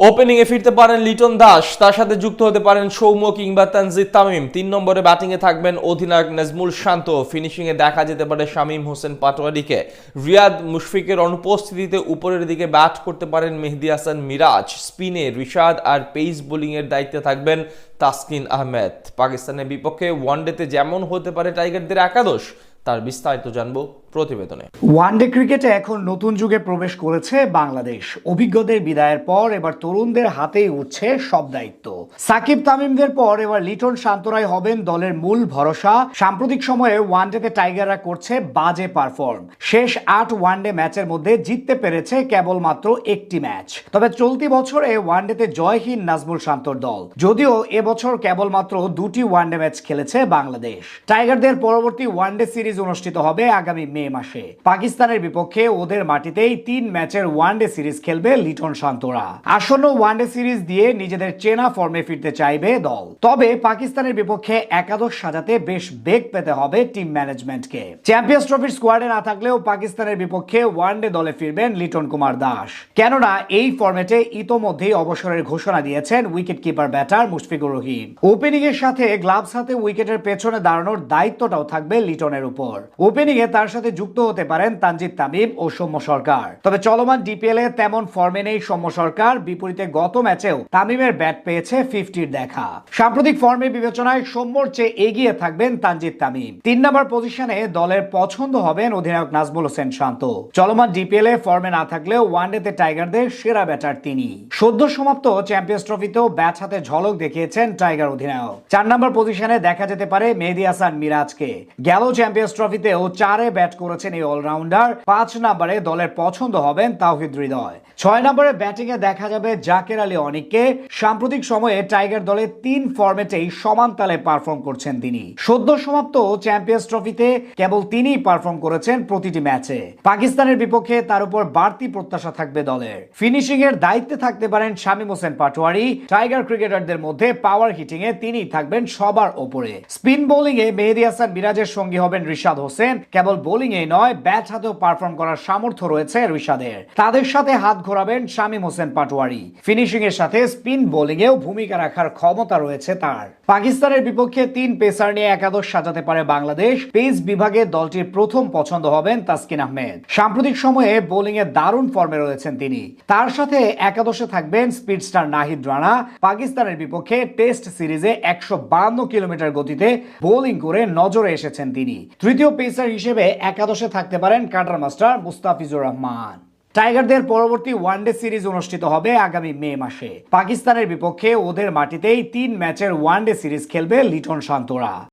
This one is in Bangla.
ওপেনিং এ ফিরতে পারেন লিটন দাস, তার সাথে যুক্ত হতে পারেন সৌম্য কিংবা তানজিদ তামিম। 3 নম্বরে ব্যাটিং এ থাকবেন অধিনায়ক নাজমুল শান্ত। ফিনিশিং এ দেখা যেতে পারে শামীম হোসেন পাটোয়ারিকে। রিয়াদ মুশফিকের অনুপস্থিতিতে উপরের দিকে ব্যাট করতে পারেন মেহেদী হাসান মিরাজ। স্পিনে রিশাদ আর পেস বোলিং এর দায়িত্বে থাকবেন তাসকিন আহমেদ। পাকিস্তানের বিপক্ষে ওয়ানডেতে যেমন হতে পারে টাইগারদের একাদশ, তার বিস্তারিত জানবো প্রতিবেদনে। ওয়ানডে ক্রিকেটে এখন নতুন যুগে প্রবেশ করেছে বাংলাদেশ। অভিজ্ঞদের বিদায়ের পর এবার তরুণদের হাতেই উঠছে সব দায়িত্ব। সাকিব তামিমদের পর এবার লিটন শান্তরাই হবেন দলের মূল ভরসা। সাম্প্রতিক সময়ে ওয়ানডেতে টাইগাররা করছে বাজে পারফর্ম। শেষ 8 ওয়ানডে ম্যাচের মধ্যে জিততে পেরেছে কেবলমাত্র একটি ম্যাচ। তবে চলতি বছরে ওয়ানডেতে জয়হীন নাজমুল শান্তর দল। যদিও এবছর কেবলমাত্র 2টি ওয়ানডে ম্যাচ খেলেছে বাংলাদেশ। টাইগারদের পরবর্তী ওয়ানডে সিরিজ অনুষ্ঠিত হবে আগামী মে মাসে। পাকিস্তানের বিপক্ষে ওদের মাটিতেই 3 ম্যাচের ওয়ানডে সিরিজ খেলবে লিটন শান্তরা। আসন্ন ওয়ানডে সিরিজ দিয়ে নিজেদের চেনা ফর্মে ফিরতে চাইবে দল। তবে পাকিস্তানের বিপক্ষে একাদশ সাজাতে বেশ বেগ পেতে হবে টিম ম্যানেজমেন্টকে। চ্যাম্পিয়ন্স ট্রফির স্কোয়াডে না থাকলেও পাকিস্তানের বিপক্ষে ওয়ানডে দলে ফিরবেন লিটন কুমার দাস। কেননা এই ফরম্যাটে ইতোমধ্যেই অবসরের ঘোষণা দিয়েছেন wicket keeper batter Mushfiqur Rahim. Opening এর সাথে গ্লাভস হাতে উইকেটের পেছনে দাঁড়ানোর দায়িত্বটাও থাকবে লিটনের উপর। ওপেনিং এ তার সাথে যুক্ত হতে পারেন তানজিদ তামিম ও সৌম্য সরকার। তবে চলমান ডিপিএল এ তেমন ফর্মে নেই সৌম্য সরকার। বিপরীতে গত ম্যাচেও তামিমের ব্যাট পেয়েছে 50-র দেখা। সাম্প্রতিক ফর্মের বিবেচনায় সৌম্যর চেয়ে এগিয়ে থাকবেন তানজিদ তামিম। 3 নম্বর পজিশনে দলের পছন্দ হবেন অধিনায়ক নাজমুল হোসেন শান্ত। চলমান ডিপিএল এ ফর্মে না থাকলেও ওয়ানডেতে টাইগারদের সেরা ব্যাটার তিনি। সদ্য সমাপ্ত চ্যাম্পিয়ন্স ট্রফিতেও ব্যাট হাতে ঝলক দেখিয়েছেন টাইগার অধিনায়ক। 4 নম্বর পজিশনে দেখা যেতে পারে মেহেদী হাসান মিরাজকে। গেল চ্যাম্পিয়ন্স ট্রফিতেও 4-এ ব্যাট করেছেন এই অলরাউন্ডার। 5 নম্বরে দলের পছন্দ হবেন তাওহিদ হৃদয়। 6 নম্বরে ব্যাটিং এ দেখা যাবে জাকের আলী অনিককে। সাম্প্রতিক সময়ে টাইগার দলে 3 ফরম্যাটেই সমান তালে পারফর্ম করছেন তিনি। সদ্য সমাপ্ত চ্যাম্পিয়ন্স ট্রফিতে কেবল তিনিই পারফর্ম করেছেন প্রতিটি ম্যাচে। পাকিস্তানের বিপক্ষে তার উপর বাড়তি প্রত্যাশা থাকবে দলের। ফিনিশিং এর দায়িত্বে থাকতে পারেন শামীম হোসেন পাটোয়ারি। টাইগার ক্রিকেটারদের মধ্যে পাওয়ার হিটিং এ তিনিই থাকবেন সবার ওপরে। স্পিন বোলিং এ মেহেদী হাসান মিরাজের সঙ্গী হবেন রিশাদ হোসেন। কেবল বোলিং এ নয়, ব্যাট হাতেও পারফর্ম করার সামর্থ্য রয়েছে রিশাদের। তাদের সাথে হাত ঘোরাবেন শামীম হোসেন পাটোয়ারি। ফিনিশিং এর সাথে স্পিন বোলিং এও ভূমিকা রাখার ক্ষমতা রয়েছে তার। পাকিস্তানের বিপক্ষে 3 পেসার নিয়ে একাদশ সাজাতে পারে বাংলাদেশ। পেস বিভাগে দলটির প্রথম পছন্দ হবেন তাসকিন আহমেদ। সাম্প্রতিক সময়ে বোলিং এ দারুণ ফর্মে রয়েছেন তিনি। তার সাথে একাদশে থাকবেন স্পিড স্টার নাহিদ রানা। পাকিস্তানের বিপক্ষে টেস্ট সিরিজে 152 কিলোমিটার গতিতে বোলিং করে নজরে এসেছেন তিনি। তৃতীয় পেসার হিসেবে একাদশে থাকতে পারেন কাটার মাস্টার মুস্তাফিজুর রহমান। টাইগারদের পরবর্তী ওয়ানডে সিরিজ অনুষ্ঠিত হবে আগামী মে মাসে। পাকিস্তানের বিপক্ষে ওদের মাটিতেই 3 ম্যাচের ওয়ানডে সিরিজ খেলবে লিটন শান্তরা।